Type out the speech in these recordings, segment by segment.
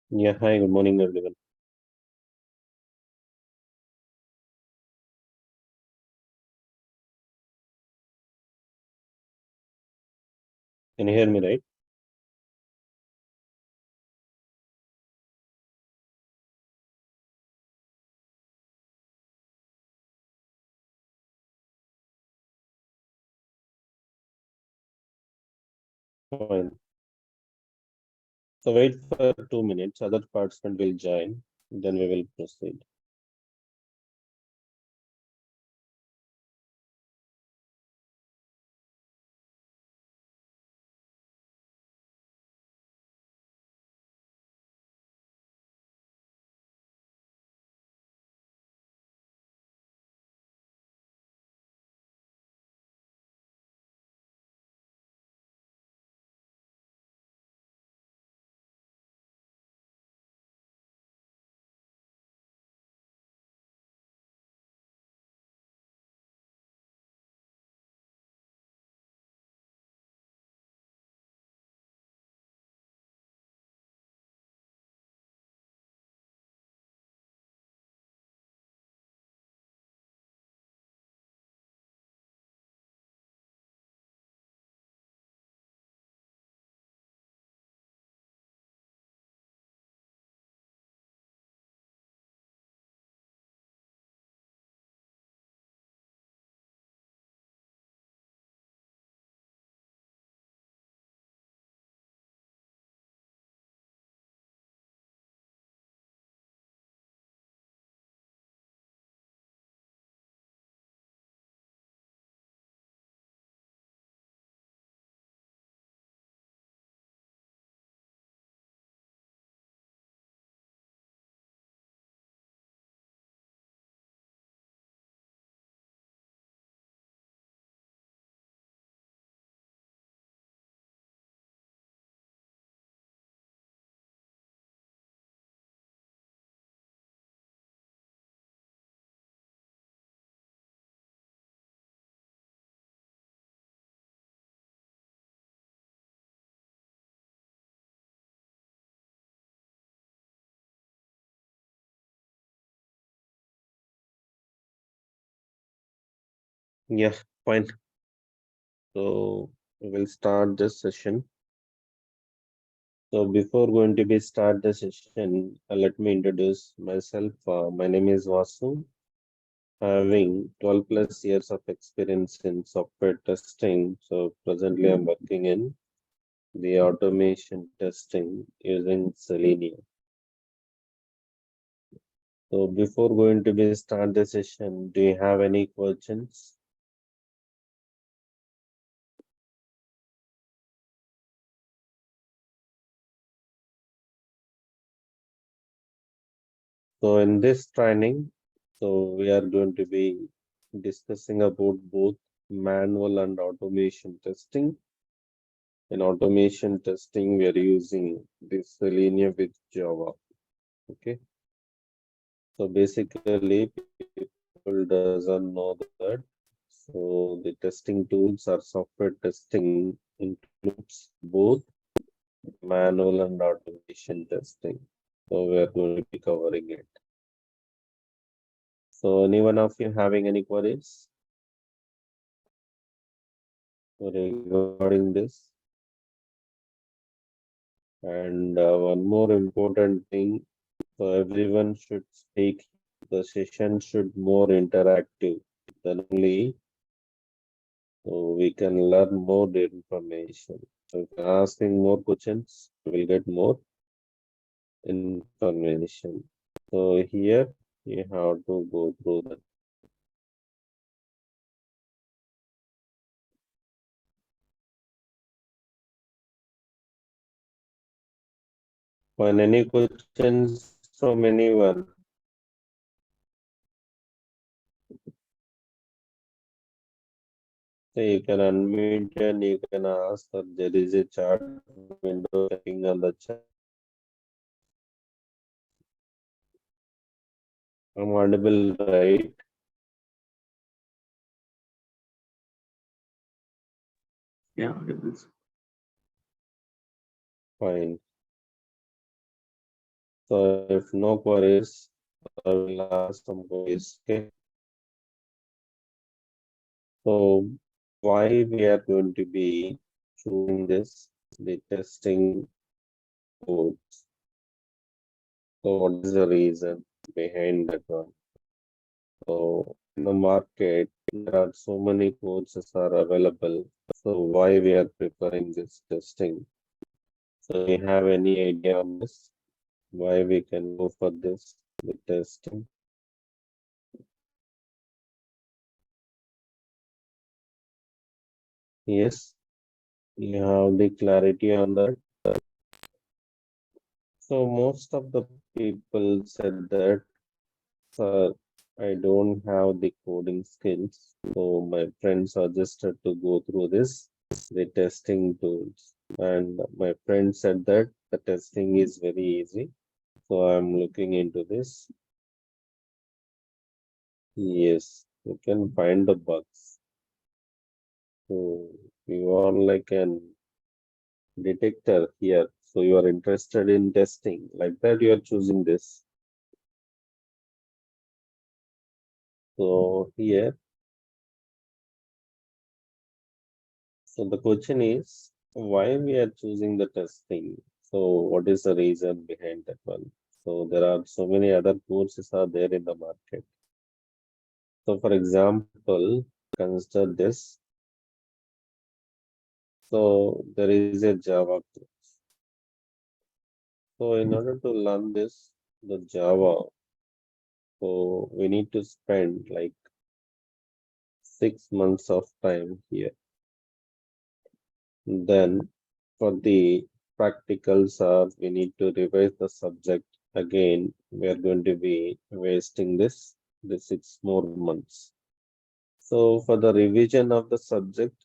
Yeah, hi, good morning, everyone. Can you hear me right? Fine. So wait for 2 minutes, other participant will join, then we will proceed. Yeah, fine. So we will start this session. So before going to be start the session, let me introduce myself. My name is Vasu, having 12 plus years of experience in software testing. So presently I'm working in the automation testing using Selenium. So before going to be start the session, do you have any questions? So in this training, so we are going to be discussing about both manual and automation testing. In automation testing, we are using this Selenium with Java. Okay. So basically, people doesn't know that. So the testing tools or software testing includes both manual and automation testing. So we are going to be covering it. So anyone of you having any queries regarding this? And one more important thing, so everyone should speak. The session should more interactive. Then only so we can learn more information. So if you're asking more questions, we will get more information. So here you have to go through that. When any questions from anyone, so you can unmute and you can ask, or there is a chat window checking on the chat. I'm audible, right? Yeah, it is. Fine. So if no queries, I will ask some queries. Okay. So why we are going to be choosing this, the testing codes. So what is the reason behind that one? So in the market, there are so many courses are available. So why we are preferring this testing? So we have any idea on this? Why we can go for this, the testing? Yes, you have the clarity on that. So most of the people said that, sir, I don't have the coding skills. So my friend suggested to go through this, the testing tools. And my friend said that the testing is very easy. So I'm looking into this. Yes, you can find the bugs. So you are like an detector here. So you are interested in testing. Like that, you are choosing this. So here, so the question is why we are choosing the testing. So what is the reason behind that one? So there are so many other courses are there in the market. So for example, consider this. So there is a Java course. So in order to learn this, the Java, so we need to spend like 6 months of time here. Then for the practicals are we need to revise the subject again. We are going to be wasting the 6 more months. So for the revision of the subject,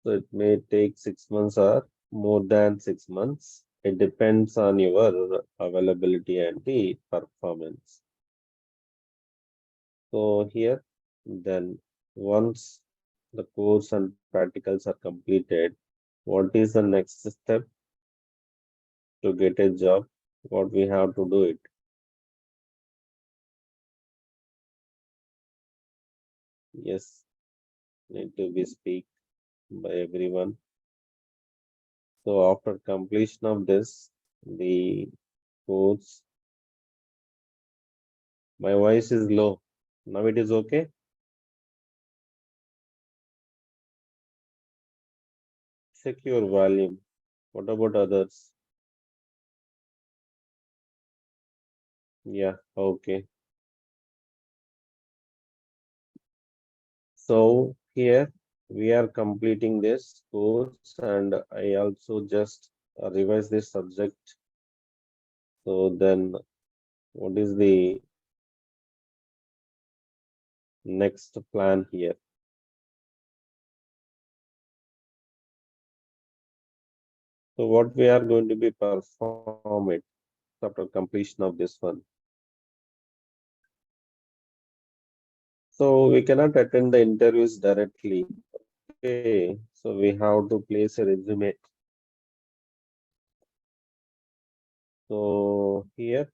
so it may take 6 months or more than 6 months. It depends on your availability and the performance. So here, then once the course and practicals are completed, what is the next step to get a job? What we have to do it? Yes, need to be speak by everyone. So after completion of this, the course, my voice is low. Now it is okay. Check your volume. What about others? Yeah, okay. So here we are completing this course and I also just revise this subject. So then what is the next plan here? So what we are going to be perform it after completion of this one. So we cannot attend the interviews directly. Okay, so we have to place a resume. So here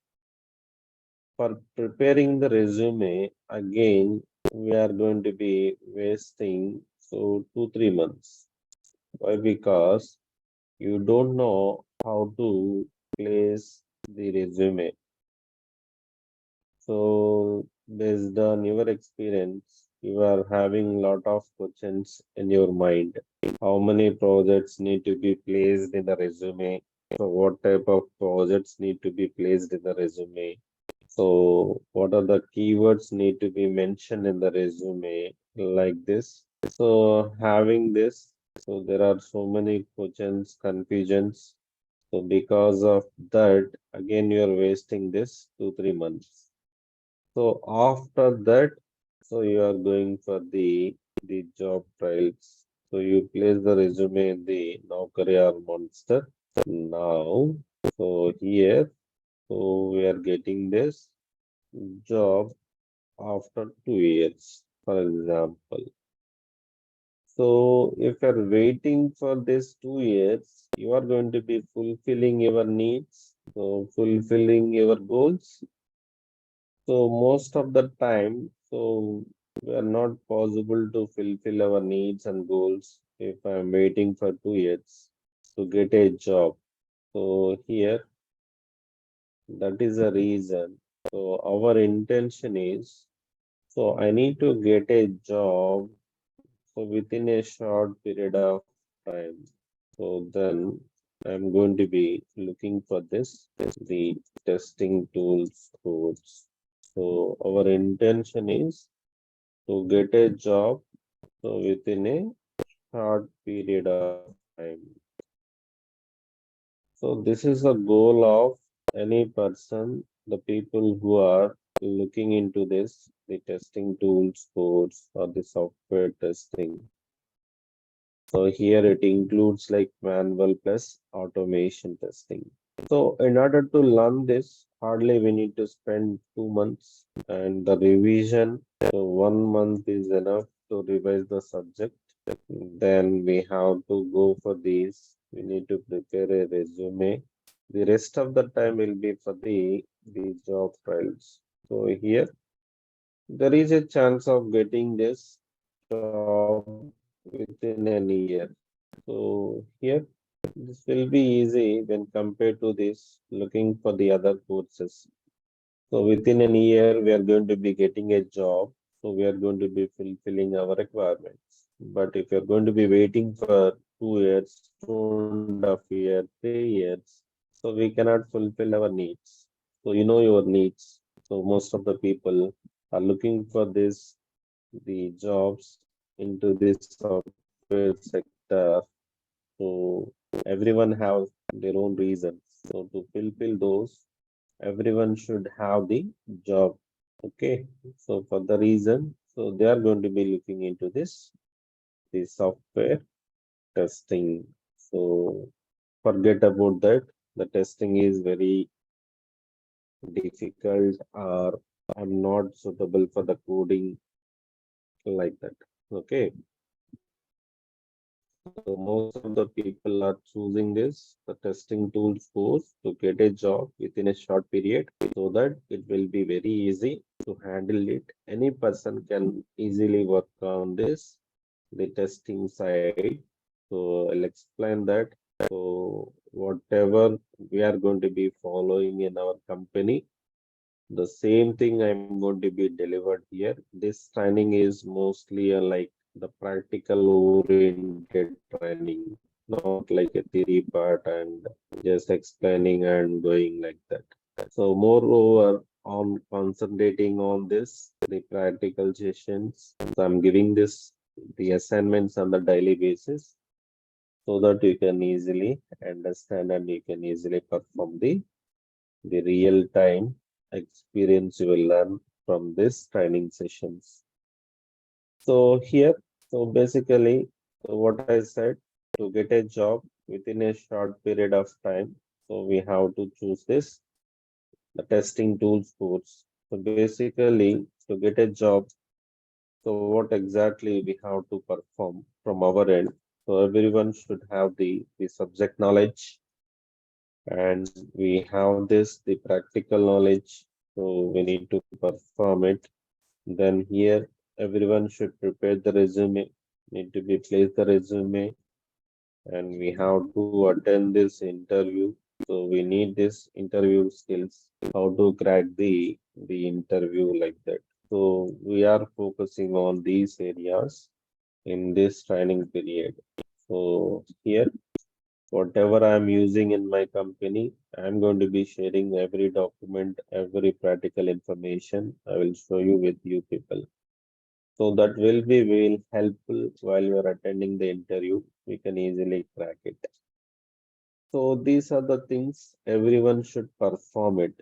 for preparing the resume again, we are going to be wasting so 2-3 months. Why? Because you don't know how to place the resume. So based on your experience, you are having lot of questions in your mind. How many projects need to be placed in the resume? So what type of projects need to be placed in the resume? So what are the keywords need to be mentioned in the resume like this? So having this, so there are so many questions, confusions. So because of that, again you are wasting this 2-3 months. So after that, so you are going for the job trials. So you place the resume in the Naukri or Monster. Now, so here, so we are getting this job after 2 years, for example. So if you're waiting for this 2 years, you are going to be fulfilling your needs. So fulfilling your goals. So most of the time, so we are not possible to fulfill our needs and goals if I'm waiting for 2 years to get a job. So here, that is the reason. So our intention is, so I need to get a job so within a short period of time. So then I'm going to be looking for this, the testing tools codes. So our intention is to get a job so within a short period of time. So this is the goal of any person, the people who are looking into this, the testing tools codes or the software testing. So here it includes like manual plus automation testing. So in order to learn this, hardly we need to spend 2 months and the revision. So 1 month is enough to revise the subject. Then we have to go for these. We need to prepare a resume. The rest of the time will be for the job trials. So here there is a chance of getting this job within an year. So here, this will be easy when compared to this looking for the other courses. So within an year, we are going to be getting a job. So we are going to be fulfilling our requirements. But if you're going to be waiting for 2 years, 2.5 years, 3 years, so we cannot fulfill our needs. So you know your needs. So most of the people are looking for this, the jobs into this software sector. So everyone have their own reasons. So to fulfill those, everyone should have the job. Okay. So for the reason, so they are going to be looking into this, the software testing. So forget about that. The testing is very difficult or I'm not suitable for the coding like that. Okay. So most of the people are choosing this, the testing tools course to get a job within a short period so that it will be very easy to handle it. Any person can easily work on this, the testing side. So I'll explain that. So whatever we are going to be following in our company, the same thing I'm going to be delivered here. This training is mostly like the practical oriented training, not like a theory part and just explaining and going like that. So moreover, on concentrating on this, the practical sessions. So I'm giving this the assignments on the daily basis so that you can easily understand and you can easily perform the real time experience you will learn from this training sessions. So here, so basically, so what I said, to get a job within a short period of time, so we have to choose this, the testing tools course. So basically, to get a job, so what exactly we have to perform from our end. So everyone should have the subject knowledge and we have this the practical knowledge, so we need to perform it. Then here everyone should prepare the resume, need to be place the resume, and we have to attend this interview. So we need this interview skills, how to crack the interview like that. So we are focusing on these areas in this training period. So here whatever I'm using in my company, I'm going to be sharing every document, every practical information I will show you with you people. So that will be very helpful while you're attending the interview. We can easily crack it. So these are the things everyone should perform it.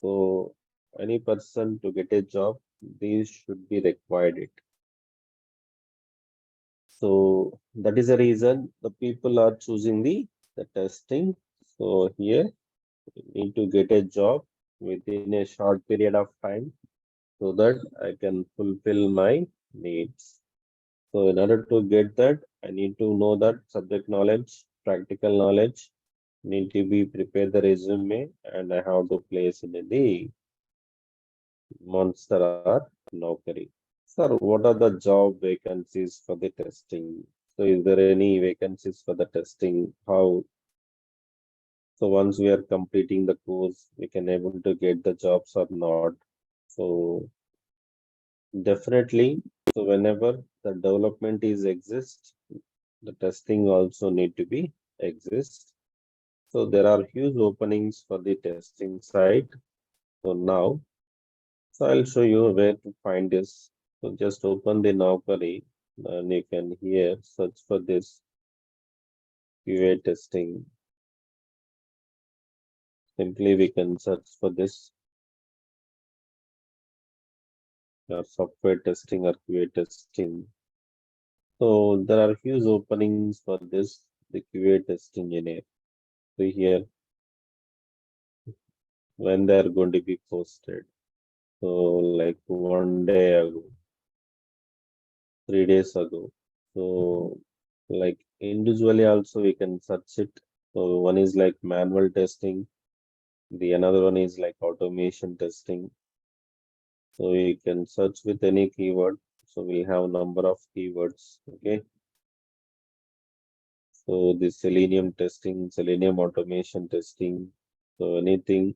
So any person to get a job, these should be required it. So that is the reason the people are choosing the testing. So here need to get a job within a short period of time so that I can fulfill my needs. So in order to get that, I need to know that subject knowledge, practical knowledge, need to be prepare the resume, and I have to place in the Monster or Naukri. Sir, what are the job vacancies for the testing? So is there any vacancies for the testing? How? So once we are completing the course, we can able to get the jobs or not. So definitely, so whenever the development is exist, the testing also need to be exist. So there are huge openings for the testing side. So now, so I'll show you where to find this. So just open the Naukri and you can here search for this QA testing. Simply we can search for this software testing or QA testing. So there are huge openings for this, the QA test engineer. So here, when they are going to be posted. So like 1 day ago, 3 days ago. So like individually also we can search it. So one is like manual testing. The another one is like automation testing. So you can search with any keyword. So we have number of keywords. Okay. So the Selenium testing, Selenium automation testing. So anything.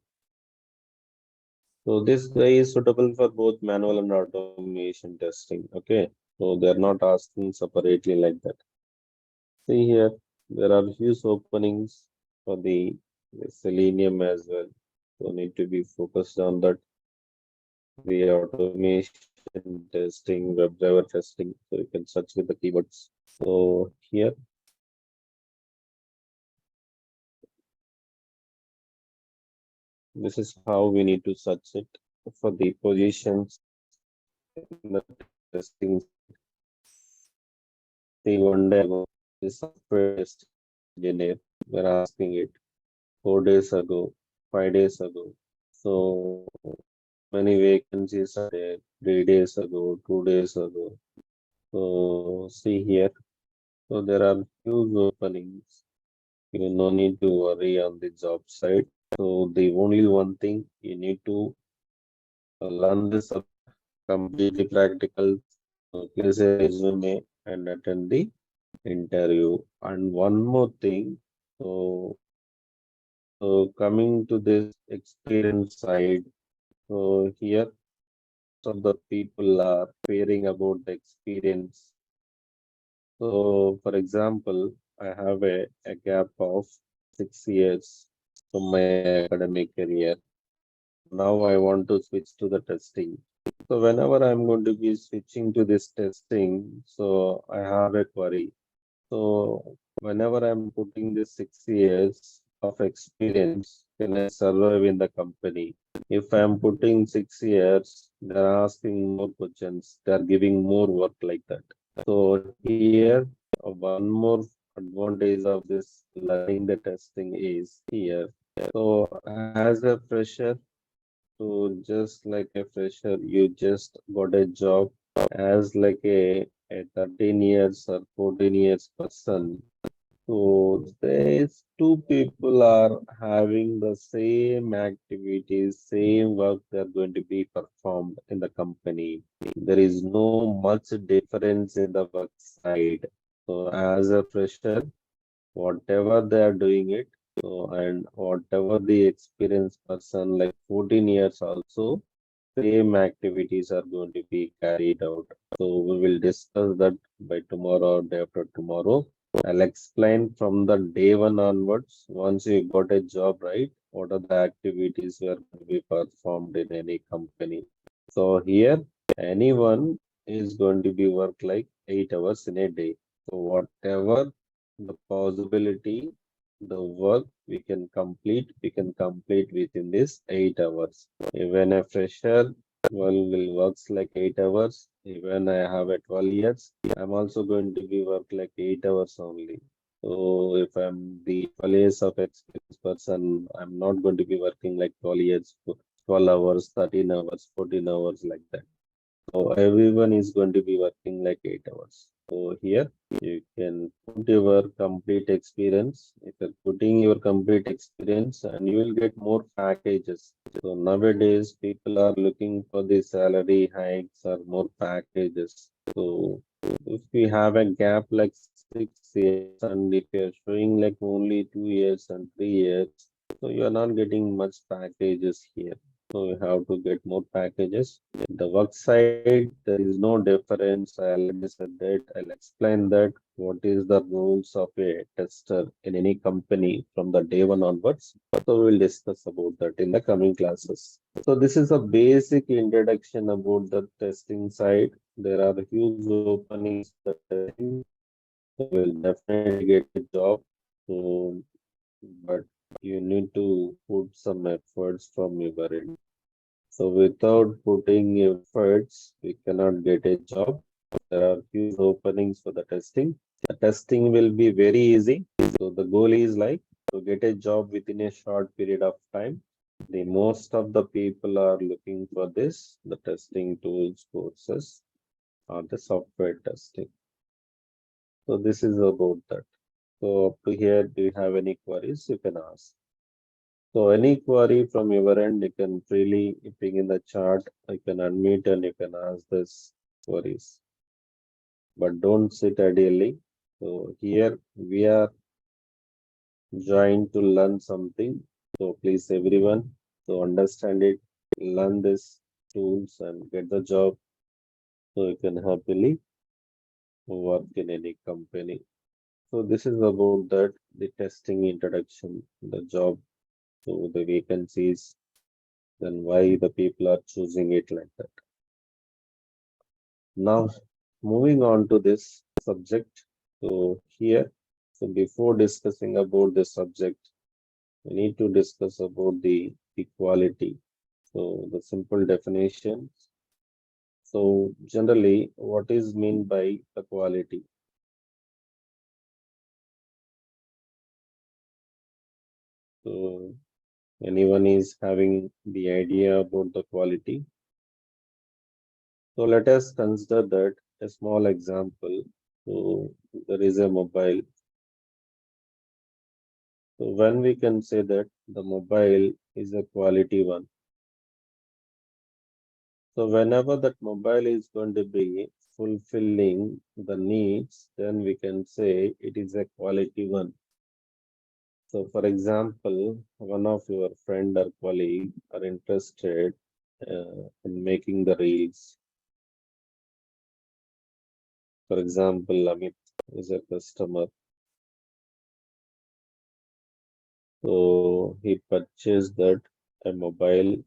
So this guy is suitable for both manual and automation testing. Okay. So they're not asking separately like that. See here, there are huge openings for the Selenium as well. So need to be focused on that. The automation testing, WebDriver testing. So you can search with the keywords. So here, this is how we need to search it for the positions in the testing. See, 1 day ago, the software testing engineer, we're asking it 4 days ago, 5 days ago. So many vacancies are there 3 days ago, 2 days ago. So see here. So there are huge openings. You no need to worry on the job side. So the only one thing you need to learn this subject, complete the practical, place a resume and attend the interview. And one more thing. So so coming to this experience side. So here of the people are fearing about the experience. So, for example, I have a gap of 6 years from my academic career. Now I want to switch to the testing. So whenever I'm going to be switching to this testing, so I have a query. So whenever I'm putting this 6 years of experience, can I survive in the company? If I'm putting 6 years, they're asking more questions. They're giving more work like that. So here, one more advantage of this learning the testing is here. So as a fresher, so just like a fresher, you just got a job as like a 13 years or 14 years person. So these two people are having the same activities, same work they're going to be performed in the company. There is no much difference in the work side. So as a fresher, whatever they are doing it, so and whatever the experienced person like 14 years also, same activities are going to be carried out. So we will discuss that by tomorrow or day after tomorrow. I'll explain from the day one onwards. Once you got a job, right? What are the activities you are going to be performed in any company? So here, anyone is going to be work like 8 hours in a day. So whatever the possibility, the work we can complete within this 8 hours. Even a fresher will works like 8 hours. Even I have a 12 years, I'm also going to be work like 8 hours only. So if I'm the 12 years of experienced person, I'm not going to be working like 12 years, 12 hours, 13 hours, 14 hours like that. So everyone is going to be working like 8 hours. So here you can put your complete experience. If you're putting your complete experience, and you will get more packages. So nowadays people are looking for the salary hikes or more packages. So if we have a gap like 6 years, and if you're showing like only 2 years and 3 years, so you are not getting much packages here. So you have to get more packages. The work side, there is no difference. I already said that. I'll explain that. What is the rules of a tester in any company from the day one onwards. So we'll discuss about that in the coming classes. So this is a basic introduction about the testing side. There are huge openings for the testing. So we'll definitely get a job. So, but you need to put some efforts from your end. So without putting efforts, we cannot get a job. There are huge openings for the testing. The testing will be very easy. So the goal is like to get a job within a short period of time. The most of the people are looking for this, the testing tools courses or the software testing. So this is about that. So up to here, do you have any queries? You can ask. So any query from your end, you can freely ping in the chat. I can unmute and you can ask this queries. But don't sit ideally. So here we are joined to learn something. So please everyone to understand it, learn this tools and get the job so you can happily work in any company. So this is about that the testing introduction, the job, so the vacancies, then why the people are choosing it like that. Now, moving on to this subject. So here, so before discussing about the subject, we need to discuss about the equality. So the simple definition. So generally, what is meant by equality? So anyone is having the idea about the quality? So let us consider that a small example. So there is a mobile. So when we can say that the mobile is a quality one. So whenever that mobile is going to be fulfilling the needs, then we can say it is a quality one. So for example, one of your friend or colleague are interested in making the reels. For example, Amit is a customer. So he purchased that a mobile.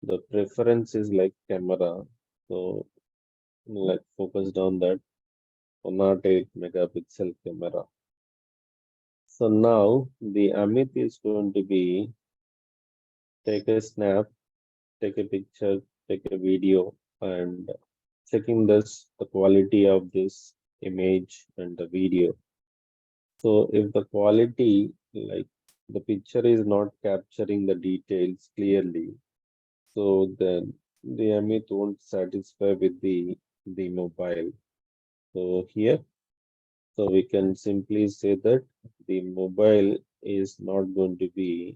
The preference is like camera. So like focused on that 108 megapixel camera. So now the Amit is going to be take a snap, take a picture, take a video, and checking this the quality of this image and the video. So if the quality like the picture is not capturing the details clearly, so then the Amit won't satisfy with the mobile. So here, so we can simply say that the mobile is not going to be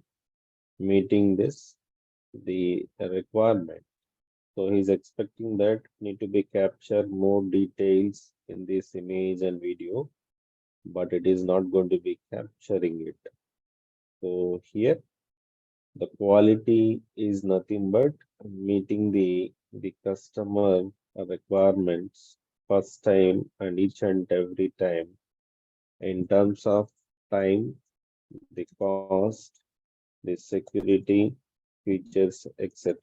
meeting this the requirement. So he's expecting that need to be captured more details in this image and video, but it is not going to be capturing it. So here the quality is nothing but meeting the customer requirements first time and each and every time in terms of time, the cost, the security, features, etc.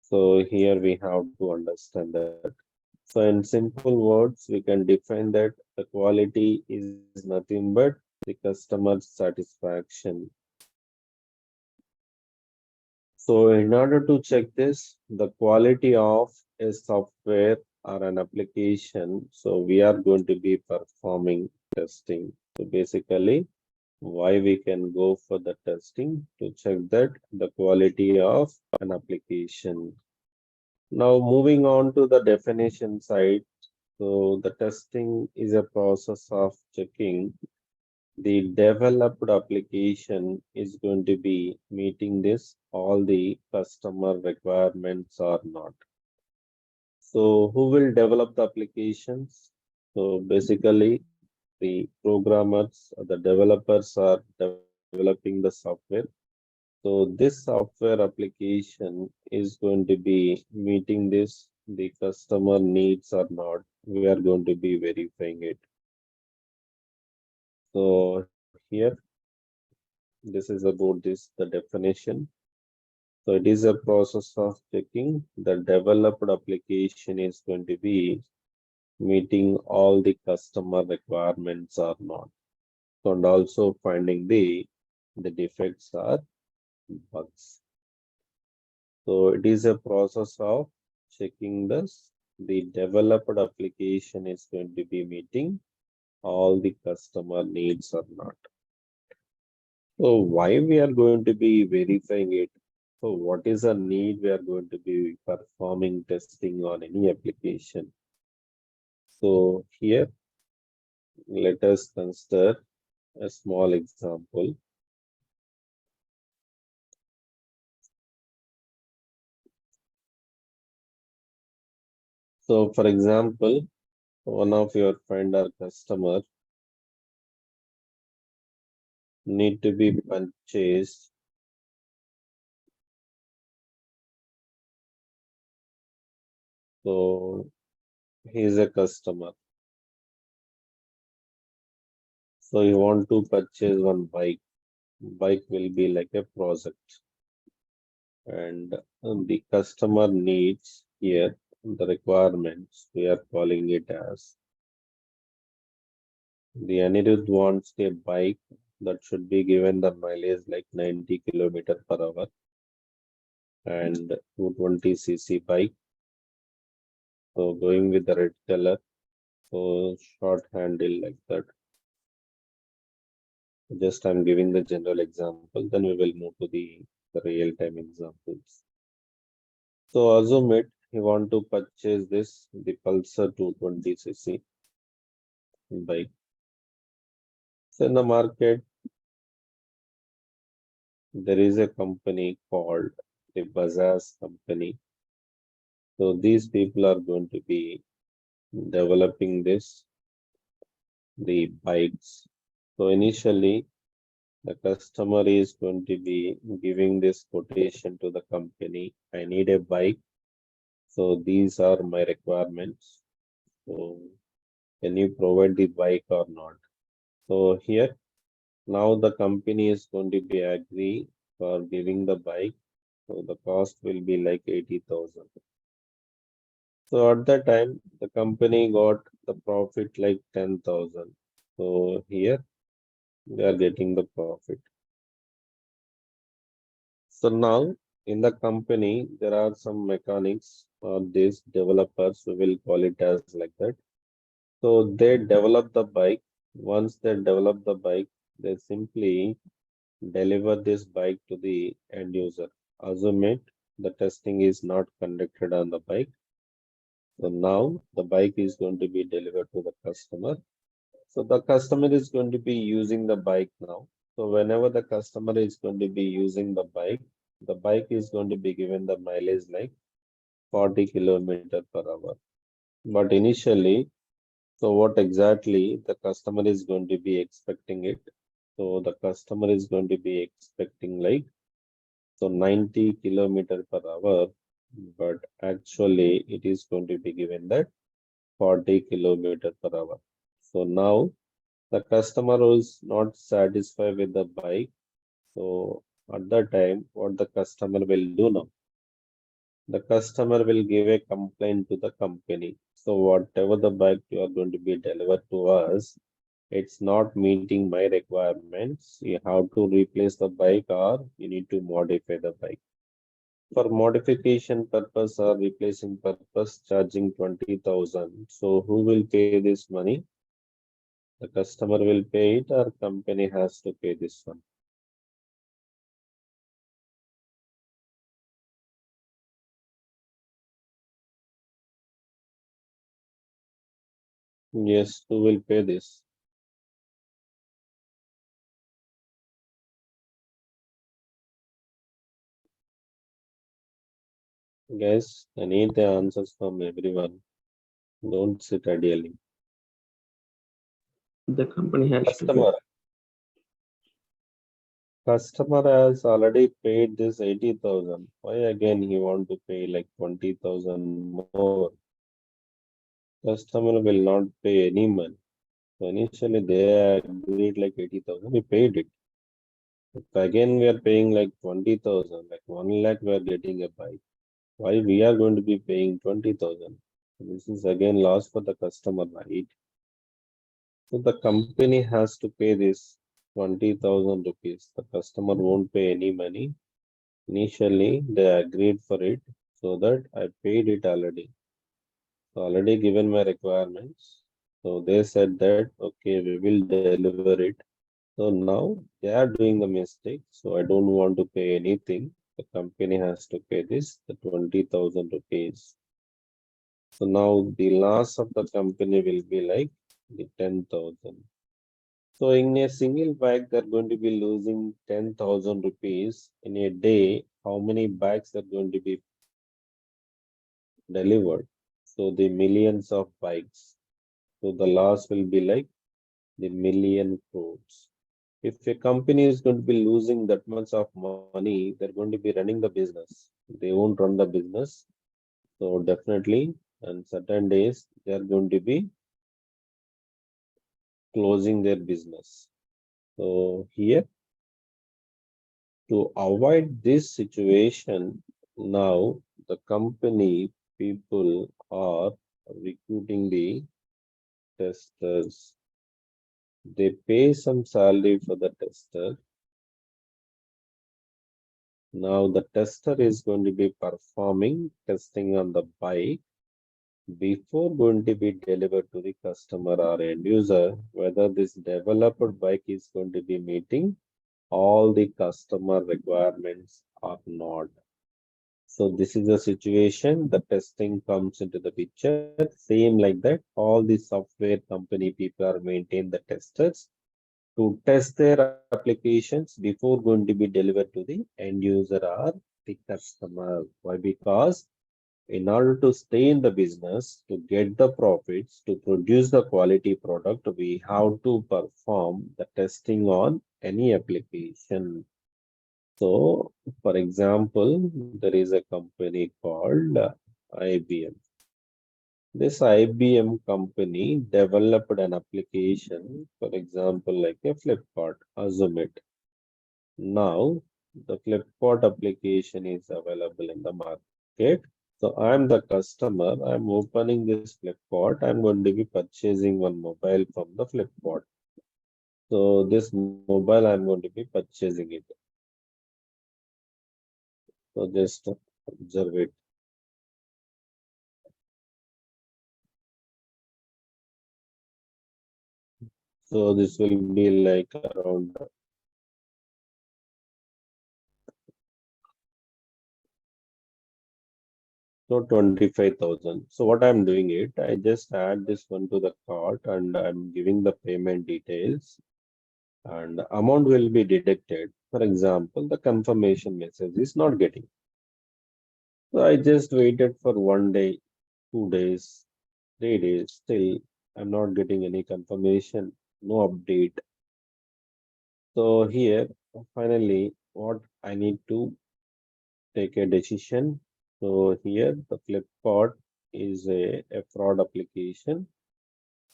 So here we have to understand that. So in simple words, we can define that the quality is nothing but the customer satisfaction. So in order to check this, the quality of a software or an application, so we are going to be performing testing. So basically, why we can go for the testing to check that the quality of an application. Now moving on to the definition side. So the testing is a process of checking the developed application is going to be meeting this all the customer requirements or not. So who will develop the applications? So basically the programmers, the developers are developing the software. So this software application is going to be meeting this, the customer needs or not. We are going to be verifying it. So here, this is about this, the definition. So it is a process of checking the developed application is going to be meeting all the customer requirements or not. So, and also finding the defects or bugs. So it is a process of checking this. The developed application is going to be meeting all the customer needs or not. So why we are going to be verifying it? So what is the need we are going to be performing testing on any application? So here, let us consider a small example. So for example, one of your friend or customer need to be purchased. So he is a customer. So you want to purchase one bike. Bike will be like a project. And the customer needs here the requirements. We are calling it as the Anirudh wants a bike that should be given the mileage like 90 km/h and 220cc bike. So going with the red color. So short handle like that. Just I'm giving the general example, then we will move to the real-time examples. So assume it, you want to purchase this, the Pulsar 220cc bike. So in the market, there is a company called the Bajaj company. So these people are going to be developing the bikes. So initially, the customer is going to be giving this quotation to the company. I need a bike. So these are my requirements. So can you provide the bike or not? So here, now the company is going to be agree for giving the bike. So the cost will be like 80,000. So at that time, the company got the profit like 10,000. So here they are getting the profit. So now in the company, there are some mechanics or these developers, we will call it as like that. So they develop the bike. Once they develop the bike, they simply deliver this bike to the end user. Assume it, the testing is not conducted on the bike. So now the bike is going to be delivered to the customer. So the customer is going to be using the bike now. So whenever the customer is going to be using the bike is going to be given the mileage like 40 km/h. But initially, so what exactly the customer is going to be expecting it? So the customer is going to be expecting like 90 km/h, but actually it is going to be given that 40 km/h. So now the customer is not satisfied with the bike. So at that time, what the customer will do now? The customer will give a complaint to the company. So whatever the bike you are going to be delivered to us, it's not meeting my requirements. You have to replace the bike or you need to modify the bike. For modification purpose or replacing purpose, charging 20,000. So who will pay this money? The customer will pay it or company has to pay this one? Yes, who will pay this? Guys, I need the answers from everyone. Don't sit ideally. The company has to pay. Customer. Customer has already paid this 80,000. Why again he want to pay like 20,000 more? Customer will not pay any money. So initially they agreed like 80,000, we paid it. If again we are paying like 20,000, like 1 lakh we are getting a bike. Why we are going to be paying 20,000? This is again loss for the customer, right? So the company has to pay this 20,000 rupees. The customer won't pay any money. Initially, they agreed for it so that I paid it already. So already given my requirements. So they said that, okay, we will deliver it. So now they are doing the mistake. So I don't want to pay anything. The company has to pay this, the 20,000 rupees. So now the loss of the company will be like the 10,000. So in a single bag, they're going to be losing 10,000 rupees in a day. How many bags are going to be delivered? So the millions of bikes. So the loss will be like the million crores. If a company is going to be losing that much of money, they're going to be running the business. They won't run the business. So definitely, on certain days, they are going to be closing their business. So here, to avoid this situation, now the company people are recruiting the testers. They pay some salary for the tester. Now the tester is going to be performing testing on the bike before going to be delivered to the customer or end user, whether this developed bike is going to be meeting all the customer requirements or not. So this is the situation, the testing comes into the picture, same like that, all the software company people are maintain the testers to test their applications before going to be delivered to the end user or the customer. Why? Because in order to stay in the business, to get the profits, to produce the quality product, we have to perform the testing on any application. So, for example, there is a company called IBM. This IBM company developed an application, for example, like a Flipkart, assume it. Now, the Flipkart application is available in the market. So I'm the customer, I'm opening this Flipkart, I'm going to be purchasing one mobile from the Flipkart. So this mobile, I'm going to be purchasing it. So just observe it. So this will be like around 25,000. So what I'm doing it, I just add this one to the cart and I'm giving the payment details and amount will be deducted. For example, the confirmation message is not getting. So I just waited for 1 day, 2 days, 3 days. Still, I'm not getting any confirmation, no update. So here, finally, what I need to take a decision. So here, the Flipkart is a fraud application.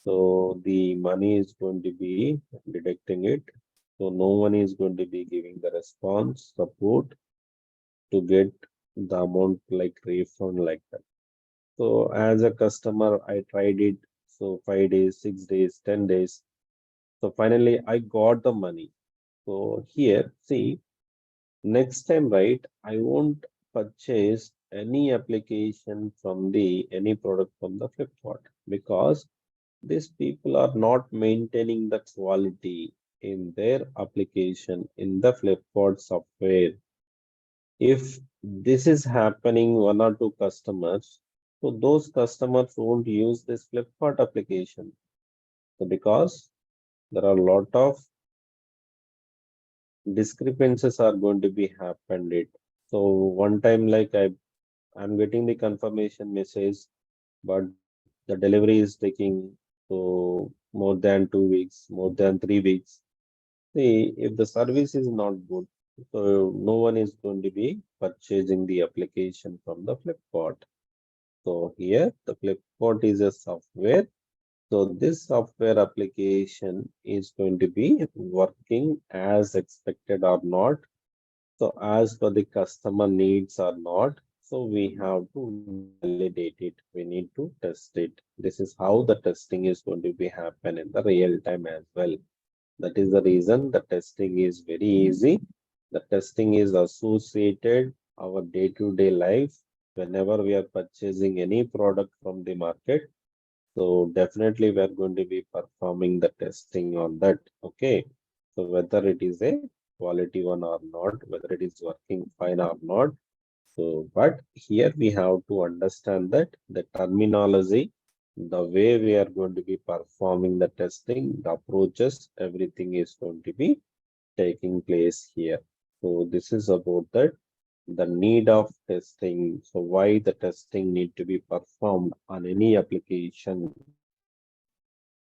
So the money is going to be deducting it. So no one is going to be giving the response support to get the amount like refund like that. So as a customer, I tried it. So 5 days, 6 days, 10 days. So finally I got the money. So here, see, next time, right, I won't purchase any application from the any product from the Flipkart because these people are not maintaining the quality in their application in the Flipkart software. If this is happening one or two customers, so those customers won't use this Flipkart application. So because there are a lot of discrepancies are going to be happened it. So one time like I'm getting the confirmation message, but the delivery is taking so more than 2 weeks, more than 3 weeks. See, if the service is not good, so no one is going to be purchasing the application from the Flipkart. So here the Flipkart is a software. So this software application is going to be working as expected or not. So as per the customer needs or not. So we have to validate it. We need to test it. This is how the testing is going to be happen in the real time as well. That is the reason the testing is very easy. The testing is associated our day-to-day life. Whenever we are purchasing any product from the market, so definitely we are going to be performing the testing on that. Okay. So whether it is a quality one or not, whether it is working fine or not. So, but here we have to understand that the terminology, the way we are going to be performing the testing, the approaches, everything is going to be taking place here. So this is about that the need of testing. So why the testing need to be performed on any application.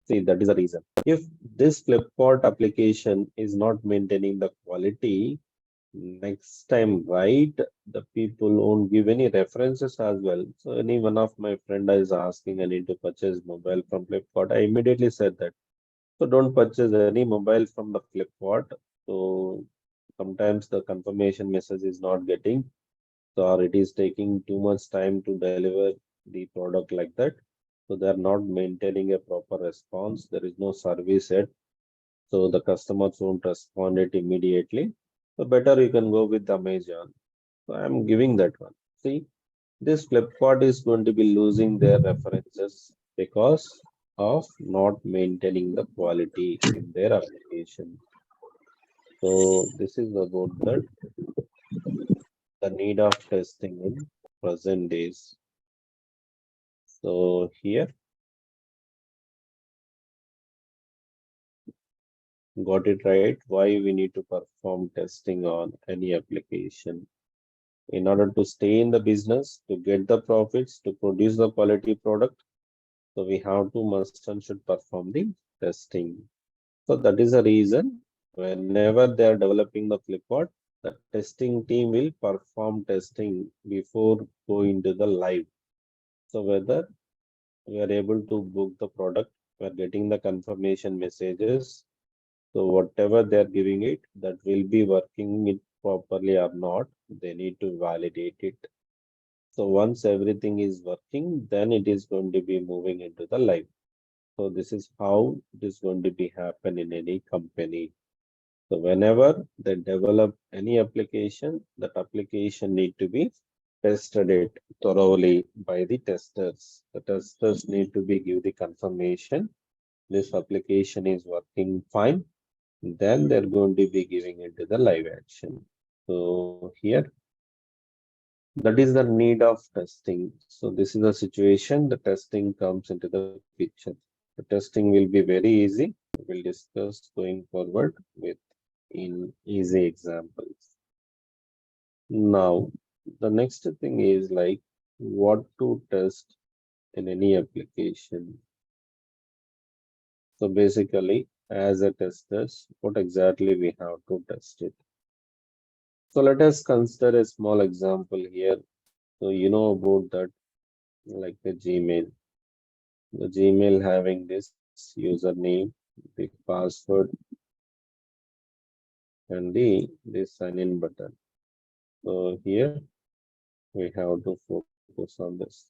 See, that is the reason. If this Flipkart application is not maintaining the quality, next time, right, the people won't give any references as well. So any one of my friend is asking, I need to purchase mobile from Flipkart. I immediately said that. So don't purchase any mobile from the Flipkart. So sometimes the confirmation message is not getting, so or it is taking too much time to deliver the product like that. So they are not maintaining a proper response. There is no service yet. So the customers won't respond it immediately. So better you can go with Amazon. So I'm giving that one. See, this Flipkart is going to be losing their references because of not maintaining the quality in their application. So this is about that the need of testing in present days. So here, got it right. Why we need to perform testing on any application in order to stay in the business, to get the profits, to produce the quality product. So we have to must and should perform the testing. So that is the reason whenever they are developing the Flipkart, the testing team will perform testing before going to the live. So whether we are able to book the product, we are getting the confirmation messages. So whatever they are giving it, that will be working it properly or not, they need to validate it. So once everything is working, then it is going to be moving into the live. So this is how it is going to be happen in any company. So whenever they develop any application, that application need to be tested it thoroughly by the testers. The testers need to be give the confirmation this application is working fine. Then they're going to be giving it to the live action. So here, that is the need of testing. So this is the situation. The testing comes into the picture. The testing will be very easy. We'll discuss going forward with in easy examples. Now, the next thing is like what to test in any application. So basically, as a testers, what exactly we have to test it. So let us consider a small example here. So you know about that, like the Gmail. The Gmail having this username, the password, and the sign in button. So here we have to focus on this.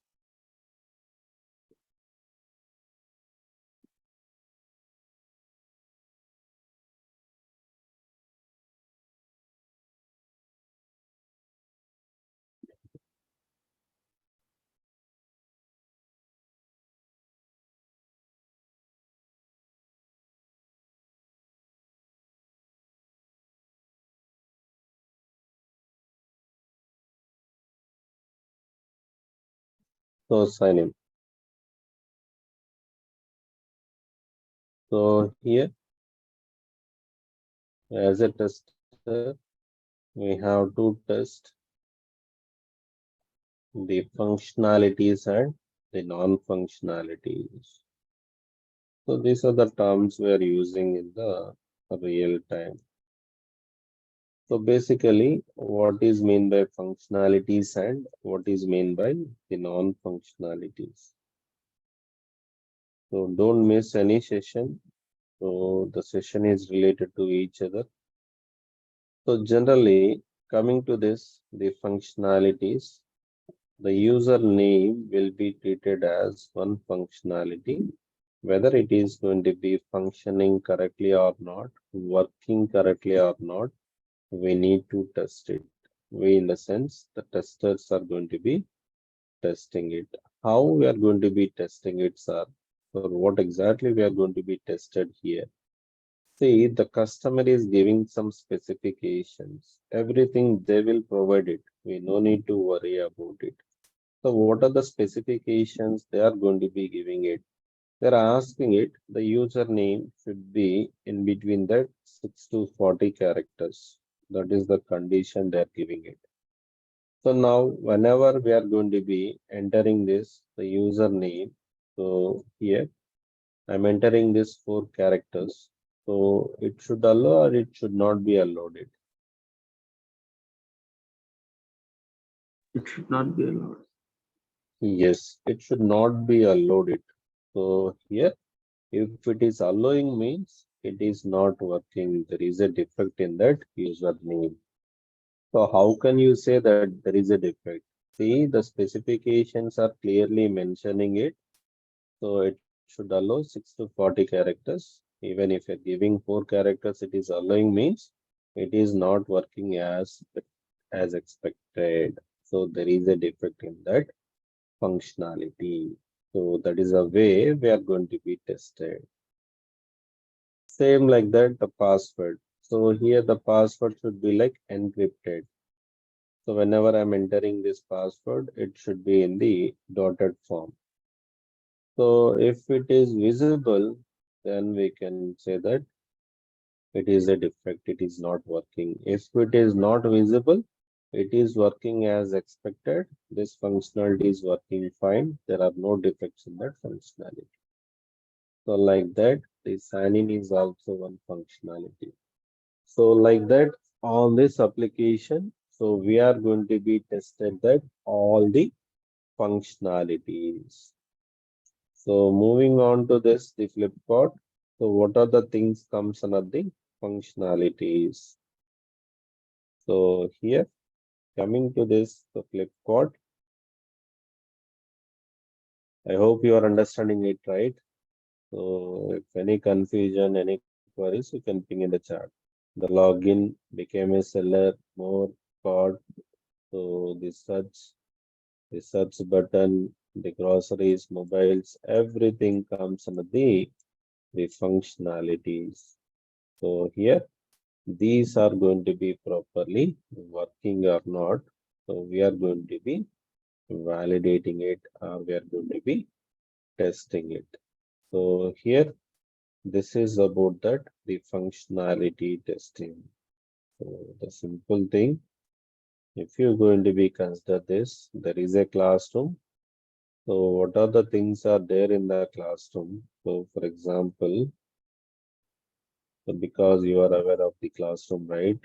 So sign in. So here, as a tester, we have to test the functionalities and the non-functionalities. So these are the terms we are using in the real time. So basically, what is meant by functionalities and what is meant by the non-functionalities. So don't miss any session. So the session is related to each other. So generally, coming to this, the functionalities, the user name will be treated as one functionality, whether it is going to be functioning correctly or not, working correctly or not, we need to test it. We, in the sense, the testers are going to be testing it. How we are going to be testing it, sir? So what exactly we are going to be tested here? See, the customer is giving some specifications. Everything they will provide it. We no need to worry about it. So what are the specifications they are going to be giving it? They're asking it, the username should be in between that 6 to 40 characters. That is the condition they're giving it. So now, whenever we are going to be entering this, the username, so here I'm entering this 4 characters. So it should allow or it should not be allowed it. It should not be allowed. Yes, it should not be allowed it. So here, if it is allowing means it is not working. There is a defect in that username. So how can you say that there is a defect? See, the specifications are clearly mentioning it. So it should allow 6 to 40 characters. Even if you're giving 4 characters, it is allowing means it is not working as expected. So there is a defect in that functionality. So that is a way we are going to be tested. Same like that, the password. So here the password should be like encrypted. So whenever I'm entering this password, it should be in the dotted form. So if it is visible, then we can say that it is a defect, it is not working. If it is not visible, it is working as expected. This functionality is working fine. There are no defects in that functionality. So like that, the sign-in is also one functionality. So like that, on this application, so we are going to be tested that all the functionalities. So moving on to this, the flip chart. So what are the things comes under the functionalities? So here, coming to this, the flip chart. I hope you are understanding it right. So if any confusion, any queries, you can ping in the chat. The login became a seller, more card. So the search button, the groceries, mobiles, everything comes under the functionalities. So here, these are going to be properly working or not. So we are going to be validating it or we are going to be testing it. So here, this is about that the functionality testing. So the simple thing, if you're going to be consider this, there is a classroom. So what are the things are there in the classroom? So for example, so because you are aware of the classroom, right?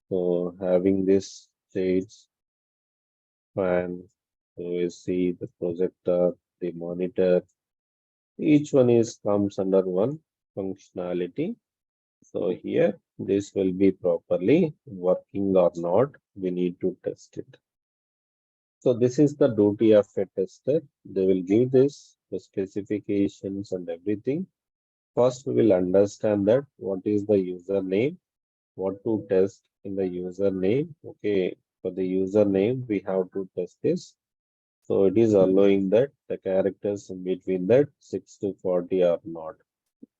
So having this shades, fan, so you see the projector, the monitor, each one is comes under one functionality. So here, this will be properly working or not. We need to test it. So this is the duty of a tester. They will give this, the specifications and everything. First, we will understand that what is the username, what to test in the username. Okay, for the username, we have to test this. So it is allowing that the characters in between that 6 to 40 are not.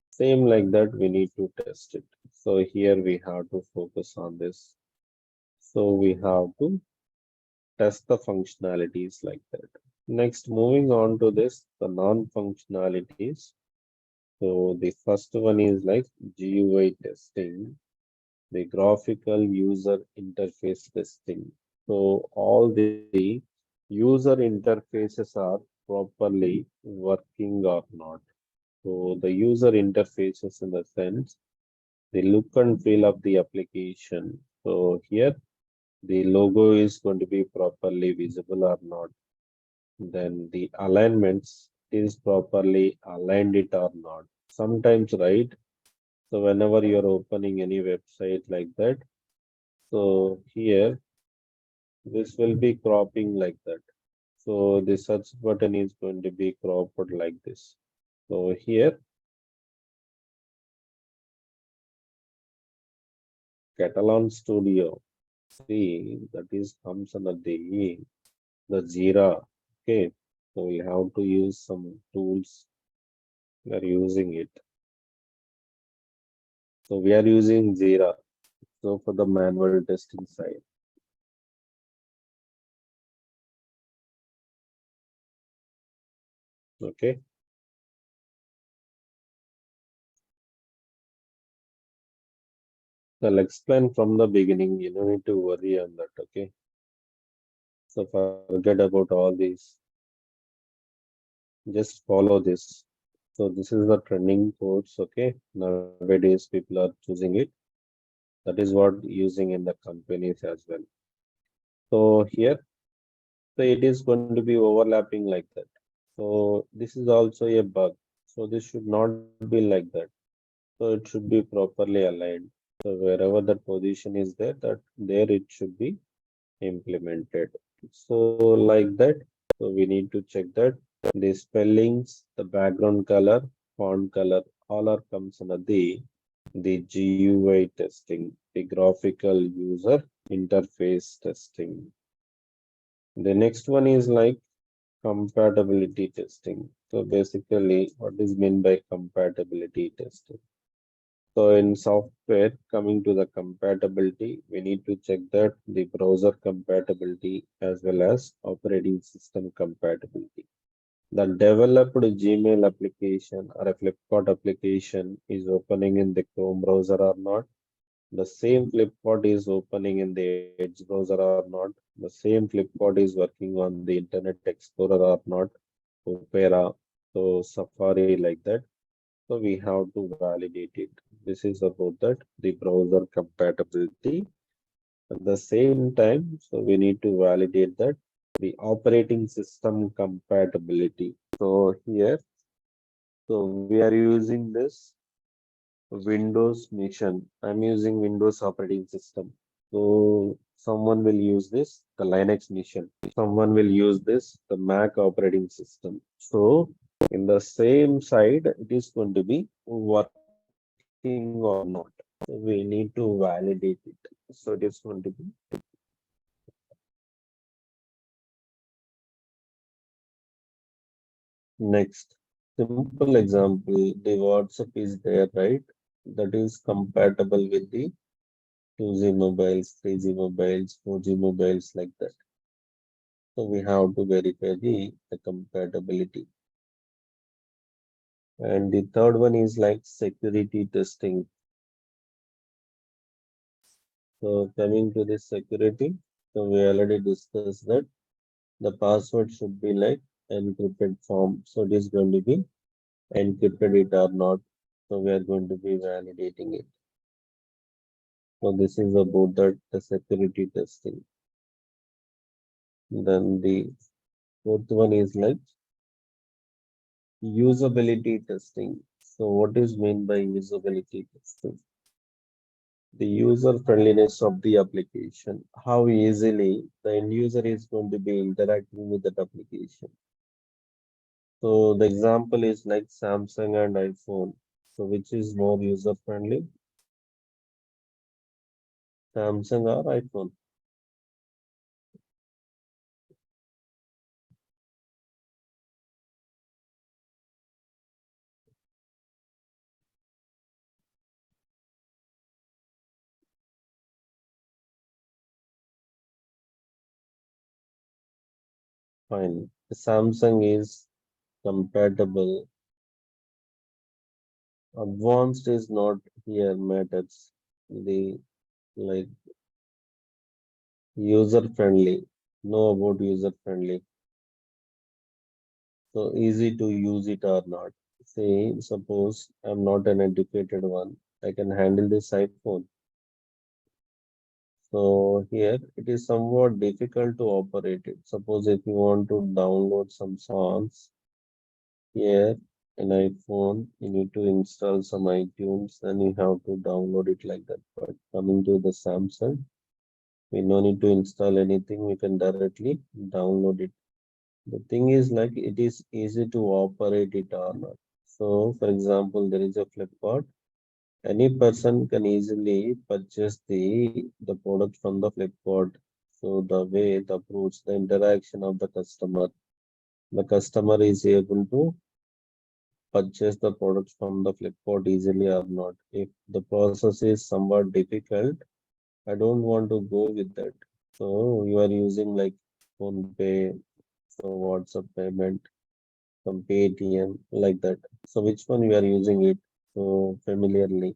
Same like that, we need to test it. So here we have to focus on this. So we have to test the functionalities like that. Next, moving on to this, the non-functionalities. So the first one is like GUI testing, the graphical user interface testing. So all the user interfaces are properly working or not. So the user interfaces in the sense the look and feel of the application. So here the logo is going to be properly visible or not. Then the alignments is properly aligned it or not. Sometimes, right? So whenever you're opening any website like that, so here this will be cropping like that. So the search button is going to be cropped like this. So here Catalan Studio, see that is comes under the Jira. Okay, so we have to use some tools. We are using it. So we are using Jira. So for the manual testing side. Okay. So I'll explain from the beginning. You don't need to worry on that. Okay. So forget about all these. Just follow this. So this is the trending codes. Okay. Nowadays people are choosing it. That is what using in the companies as well. So here, so it is going to be overlapping like that. So this is also a bug. So this should not be like that. So it should be properly aligned. So wherever that position is there, that there it should be implemented. So like that, so we need to check that the spellings, the background color, font color, all are comes under the GUI testing, the graphical user interface testing. The next one is like compatibility testing. So basically, what is meant by compatibility testing? So in software, coming to the compatibility, we need to check that the browser compatibility as well as operating system compatibility. The developed Gmail application or a Flipkart application is opening in the Chrome browser or not. The same Flipkart is opening in the Edge browser or not. The same Flipkart is working on the Internet Explorer or not. Opera, so Safari like that. So we have to validate it. This is about that the browser compatibility. At the same time, so we need to validate that the operating system compatibility. So here, so we are using this Windows Mission. I'm using Windows operating system. So someone will use this, the Linux Mission. Someone will use this, the Mac operating system. So in the same side, it is going to be working or not. So we need to validate it. So it is going to be next. Simple example, the WhatsApp is there, right? That is compatible with the 2G mobiles, 3G mobiles, 4G mobiles like that. So we have to verify the compatibility. And the third one is like security testing. So coming to this security, so we already discussed that the password should be like encrypted form. So it is going to be encrypted it or not. So we are going to be validating it. So this is about that the security testing. Then the fourth one is like usability testing. So what is meant by usability testing? The user friendliness of the application, how easily the end user is going to be interacting with that application. So the example is like Samsung and iPhone. So which is more user friendly, Samsung or iPhone? Fine. The Samsung is compatible. Advanced is not here matters. The like user friendly. Know about user friendly. So easy to use it or not. Say, suppose I'm not an educated one. I can handle this iPhone. So here it is somewhat difficult to operate it. Suppose if you want to download some songs here in iPhone, you need to install some iTunes and you have to download it like that. But coming to the Samsung, we no need to install anything. We can directly download it. The thing is like it is easy to operate it or not. So for example, there is a Flipkart. Any person can easily purchase the product from the Flipkart. So the way, the approach, the interaction of the customer is able to purchase the products from the Flipkart easily or not. If the process is somewhat difficult, I don't want to go with that. So you are using like phone pay, so WhatsApp payment, some Paytm, like that. So which one we are using it so familiarly?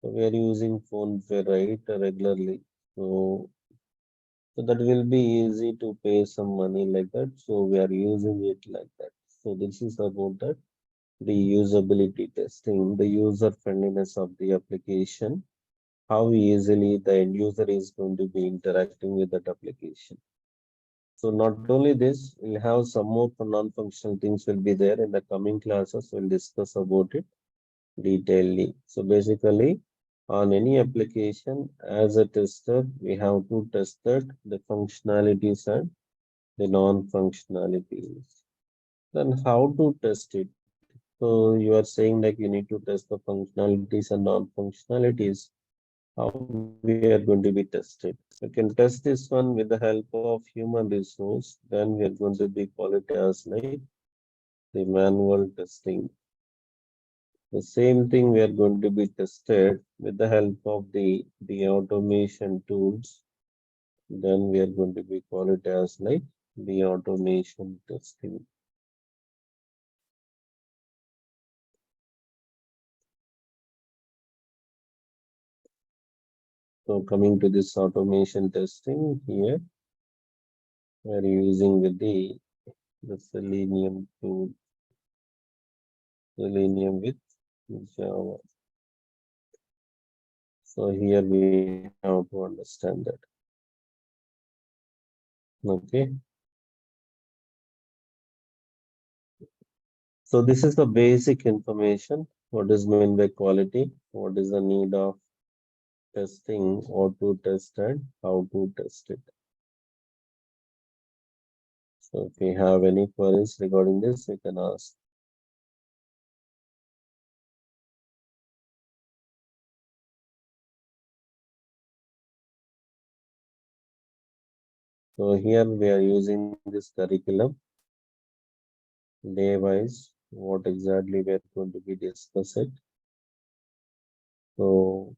So we are using phone pay, right, regularly. So, so that will be easy to pay some money like that. So we are using it like that. So this is about that. The usability testing, the user friendliness of the application, how easily the end user is going to be interacting with that application. So not only this, we'll have some more non-functional things will be there in the coming classes. We'll discuss about it detailedly. So basically, on any application, as a tester, we have to test that the functionalities and the non-functionalities. Then how to test it? So you are saying like you need to test the functionalities and non-functionalities. How we are going to be tested? We can test this one with the help of human resource. Then we are going to be call it as like the manual testing. The same thing we are going to be tested with the help of the automation tools. Then we are going to be call it as like the automation testing. So coming to this automation testing here, we are using the Selenium tool, Selenium with Java. So here we have to understand that. Okay. So this is the basic information. What is meant by quality? What is the need of testing, or to test and how to test it? So if we have any queries regarding this, we can ask. So here we are using this curriculum day wise. What exactly we are going to be discussing. So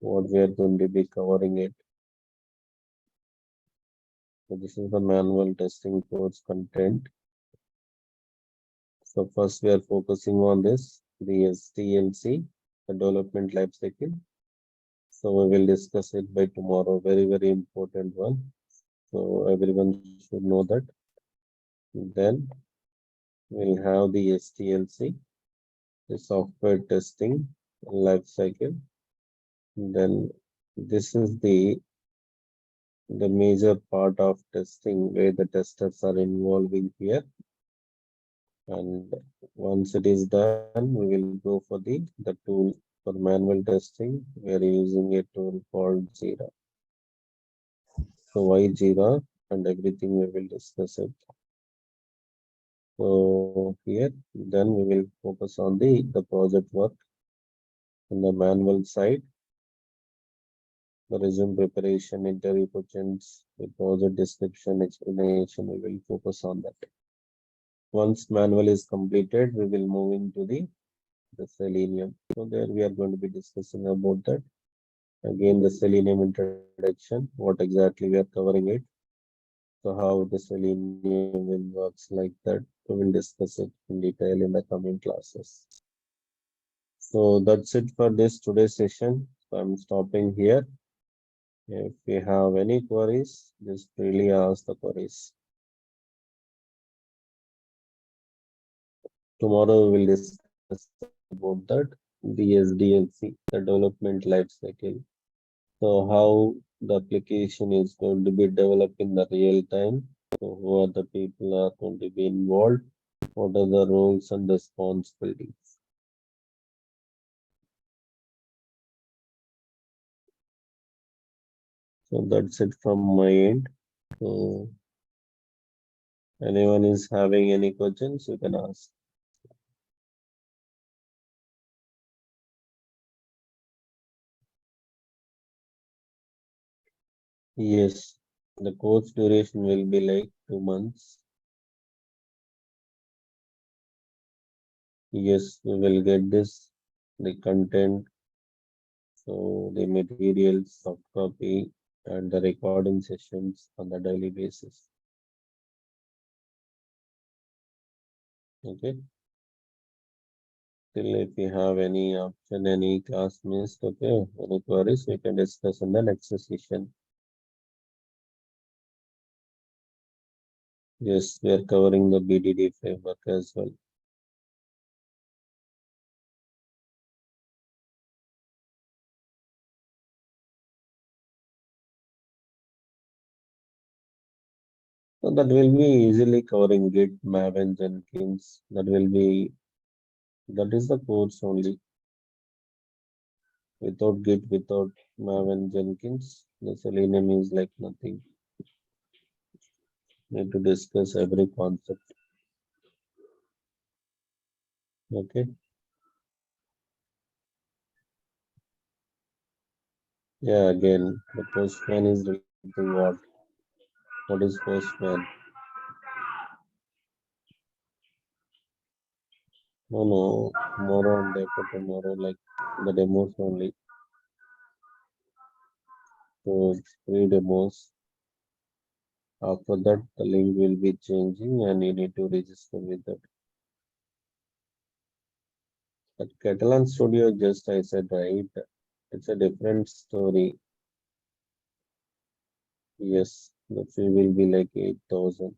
what we are going to be covering it. So this is the manual testing course content. So first we are focusing on this, the SDLC, the development life cycle. So we will discuss it by tomorrow. Very, very important one. So everyone should know that. Then we'll have the SDLC, the software testing life cycle. Then this is the major part of testing where the testers are involving here. And once it is done, we will go for the tool for manual testing. We are using a tool called Jira. So why Jira and everything we will discuss it. So here, then we will focus on the project work in the manual side, the resume preparation, interview questions, the project description, explanation. We will focus on that. Once manual is completed, we will move into the Selenium. So there we are going to be discussing about that. Again, the Selenium introduction, what exactly we are covering it. So how the Selenium will works like that, we will discuss it in detail in the coming classes. So that's it for this today's session. So I'm stopping here. If you have any queries, just really ask the queries. Tomorrow we will discuss about that DSDLC, the development life cycle. So how the application is going to be developed in the real time. So who are the people are going to be involved? What are the roles and responsibilities? So that's it from my end. So anyone is having any questions, you can ask. Yes, the course duration will be like 2 months. Yes, we will get this, the content, so the materials, soft copy, and the recording sessions on the daily basis. Okay. Still, if you have any option, any class missed, okay, any queries, we can discuss in the next session. Yes, we are covering the BDD framework as well. So that will be easily covering Git, Maven, Jenkins. That is the course only. Without Git, without Maven, Jenkins, the Selenium is like nothing. Need to discuss every concept. Okay. Yeah, again, the postman is related to what? What is postman? No, no, tomorrow and day after tomorrow, like the demos only. So it's 3 demos. After that, the link will be changing and you need to register with that. That Catalan Studio, just I said, right? It's a different story. Yes, the fee will be like 8,000.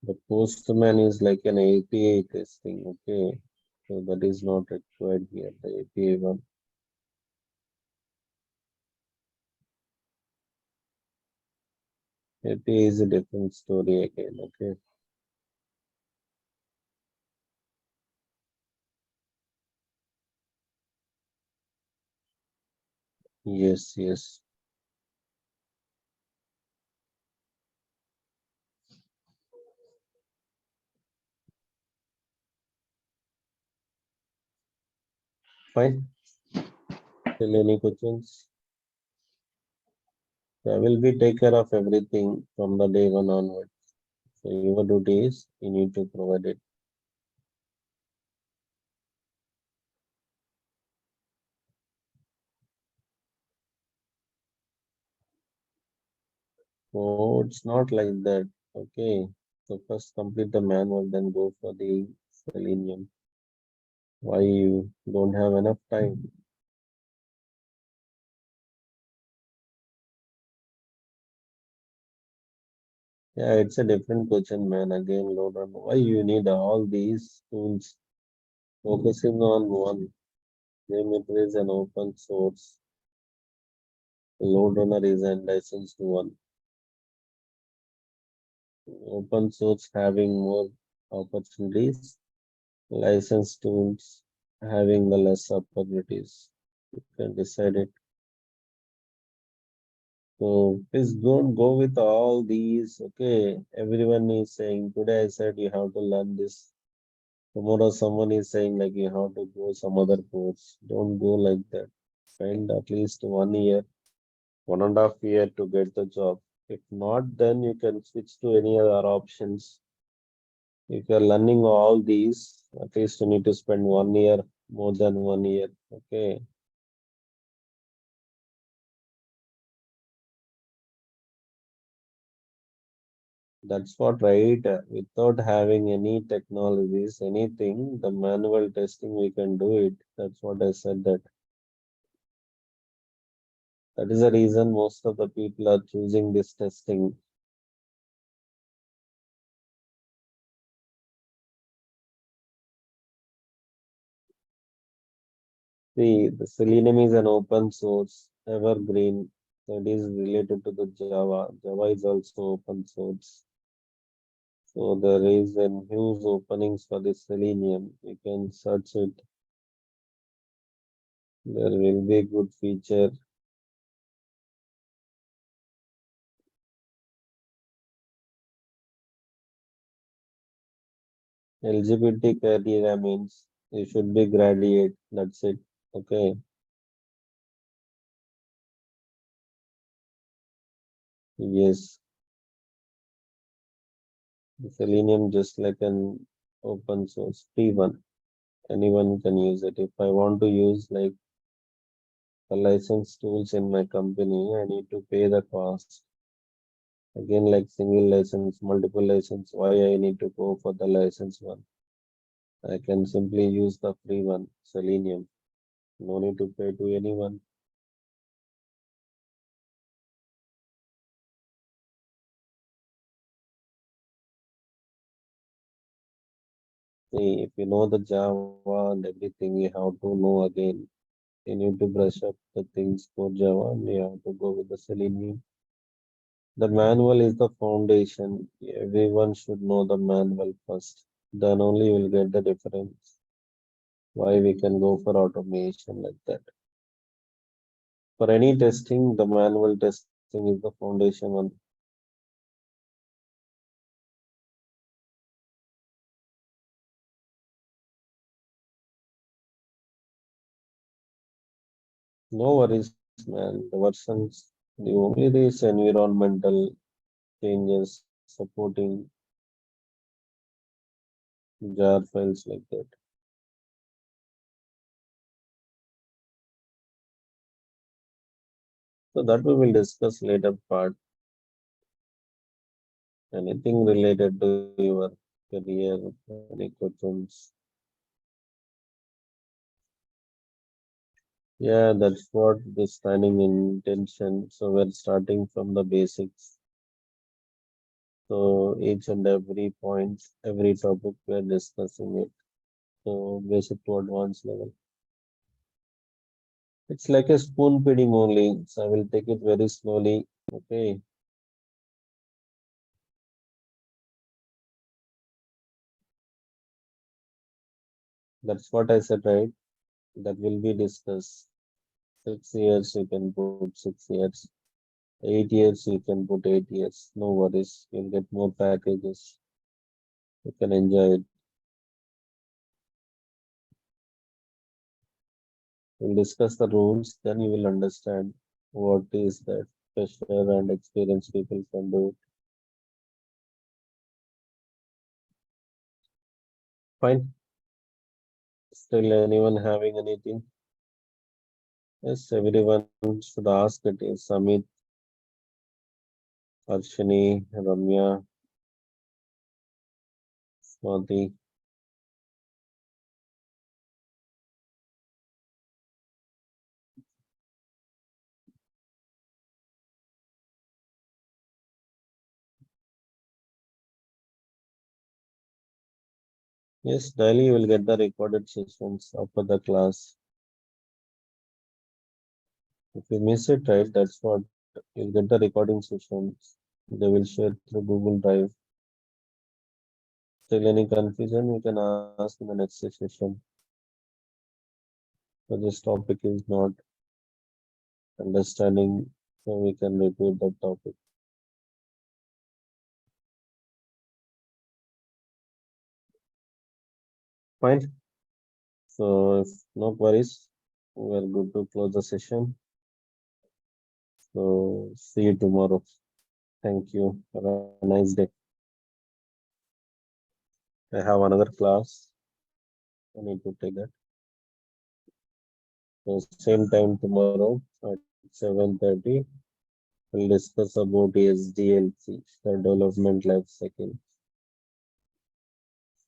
The postman is like an API testing, okay? So that is not required here, the API one. API is a different story again, okay? Yes, yes. Fine. Still any questions? So I will be take care of everything from the day one onward. So your duty is you need to provide it. So it's not like that. Okay. So first complete the manual, then go for the Selenium. Why you don't have enough time? Yeah, it's a different question, man. Again, load on. Why you need all these tools? Focusing on one. Name it is an open source. Load runner is a licensed one. Open source having more opportunities. Licensed tools having the less opportunities. You can decide it. So please don't go with all these. Okay, everyone is saying today I said you have to learn this. Tomorrow someone is saying like you have to go some other course. Don't go like that. Spend at least 1 year, 1.5 year to get the job. If not, then you can switch to any other options. If you're learning all these, at least you need to spend 1 year, more than 1 year. Okay. That's what, right? Without having any technologies, anything, the manual testing we can do it. That's what I said that. That is the reason most of the people are choosing this testing. See, the Selenium is an open source, evergreen. So it is related to the Java. Java is also open source. So there is a huge openings for the Selenium. You can search it. There will be a good feature. LGBT criteria means you should be graduate. That's it. Okay. Yes. The Selenium just like an open source free one. Anyone can use it. If I want to use like the license tools in my company, I need to pay the cost. Again, like single license, multiple license, why I need to go for the license one? I can simply use the free one, Selenium. No need to pay to anyone. See, if you know the Java and everything, you have to know again. You need to brush up the things for Java and you have to go with the Selenium. The manual is the foundation. Everyone should know the manual first. Then only you will get the difference. Why we can go for automation like that. For any testing, the manual testing is the foundation one. No worries, man. The versions, the only is environmental changes supporting jar files like that. So that we will discuss later part. Anything related to your career, any questions? Yeah, that's what the standing intention. So we're starting from the basics. So each and every point, every topic we're discussing it. So basic to advanced level. It's like a spoon feeding only. So I will take it very slowly. Okay. That's what I said, right? That will be discussed. 6 years, you can put 6 years. 8 years, you can put 8 years. No worries. You'll get more packages. You can enjoy it. We'll discuss the rules, then you will understand what is that fresher and experienced people can do it. Fine. Still anyone having anything? Yes, everyone should ask it. Is Samit, Arshini, Ramya, Swati. Yes, daily you will get the recorded sessions after the class. If you miss it, right, that's what you'll get the recording sessions. They will share through Google Drive. Still any confusion, you can ask in the next session. So this topic is not understanding, so we can repeat that topic. Fine. So if no queries, we are good to close the session. So see you tomorrow. Thank you. Have a nice day. I have another class. I need to take that. So same time tomorrow at 7:30. We'll discuss about SDLC, the development life cycle.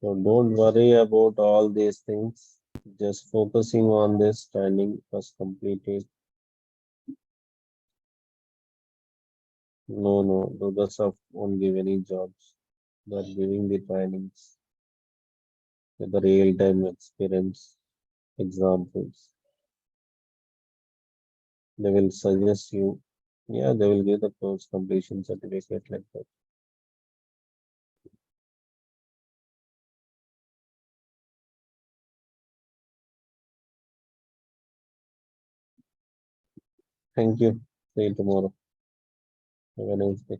So don't worry about all these things. Just focusing on this training was completed. No, DURGASOFT won't give any jobs. They're giving the trainings with the real-time experience examples. They will suggest you, yeah, they will give the course completion certificate like that. Thank you. See you tomorrow. Have a nice day.